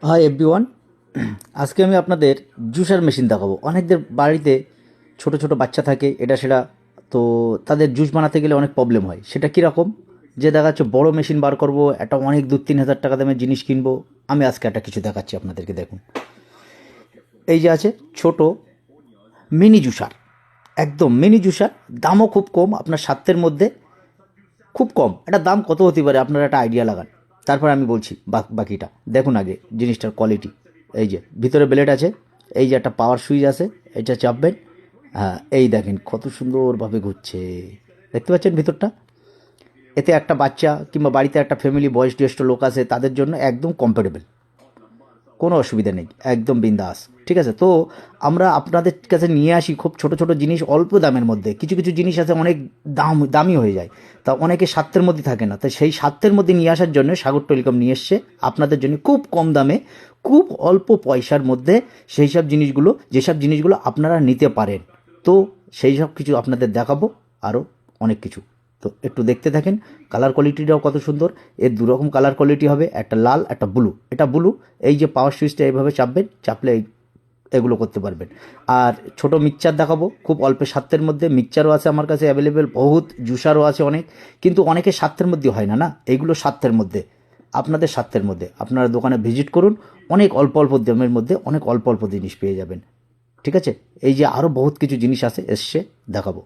Hi everyone, আজকে আমি আপনাদের জুসার মেশিন দেখাবো। অনেকদের বাড়িতে ছোট ছোট বাচ্চা থাকে, এটা সেটা, তো তাদের জুস বানাতে গেলে অনেক প্রবলেম হয়। সেটা কীরকম, যে দেখা যাচ্ছে বড়ো মেশিন বার করব, একটা অনেক 2-3 হাজার টাকা দামের জিনিস কিনবো। আমি আজকে একটা কিছু দেখাচ্ছি আপনাদেরকে। দেখুন, এই যে আছে ছোট মিনি জুসার, একদম মিনি জুসার, দামও খুব কম, আপনার স্বার্থের মধ্যে, খুব কম। এটা দাম কত হতে পারে আপনারা একটা আইডিয়া লাগান, তারপর আমি বলছি বাকিটা। দেখুন আগে জিনিসটার কোয়ালিটি। এই যে ভিতরে ব্লেড আছে, এই যে একটা পাওয়ার সুইচ আছে, এটা চাপবেন। হ্যাঁ, এই দেখেন কত সুন্দরভাবে ঘুরছে, দেখতে পাচ্ছেন ভিতরটা। এতে একটা বাচ্চা কিংবা বাড়িতে একটা ফ্যামিলি বয়োজ্যেষ্ঠ লোক আছে, তাদের জন্য একদম কমফোর্টেবল, কোনো অসুবিধা নেই, একদম বিন্দাস। ঠিক আছে, তো আমরা আপনাদের কাছে নিয়ে আসি খুব ছোট ছোট জিনিস অল্প দামের মধ্যে। কিছু কিছু জিনিস আছে অনেক দামি হয়ে যায়, তা অনেকে স্বার্থের মধ্যে থাকে না, তাই সেই স্বার্থের মধ্যে নিয়ে আসার জন্য সাগর টেলিকম নিয়ে এসছে আপনাদের জন্য খুব কম দামে, খুব অল্প পয়সার মধ্যে সেই সব জিনিসগুলো, যেসব জিনিসগুলো আপনারা নিতে পারেন। তো সেই সব কিছু আপনাদের দেখাবো, আরও অনেক কিছু। তো একটু দেখতে থাকেন। কালার কোয়ালিটিটাও কত সুন্দর। এর দুরকম কালার কোয়ালিটি হবে, একটা লাল একটা ব্লু। এটা ব্লু। এই যে পাওয়ার সুইচটা এইভাবে চাপবেন, চাপলে এগুলো করতে পারবেন। আর ছোট মিক্সচার দেখাবো খুব অল্প স্বার্থের মধ্যে। মিক্সচারও আছে আমার কাছে অ্যাভেলেবেল, বহুত জুসারও আছে অনেক, কিন্তু অনেকে স্বার্থের মধ্যে হয় না। না, এইগুলো স্বার্থের মধ্যে, আপনাদের স্বার্থের মধ্যে। আপনারা দোকানে ভিজিট করুন, অনেক অল্প অল্প দামের মধ্যে অনেক অল্প অল্প জিনিস পেয়ে যাবেন। ঠিক আছে, এই যে আরও বহুত কিছু জিনিস এসছে, দেখাবো।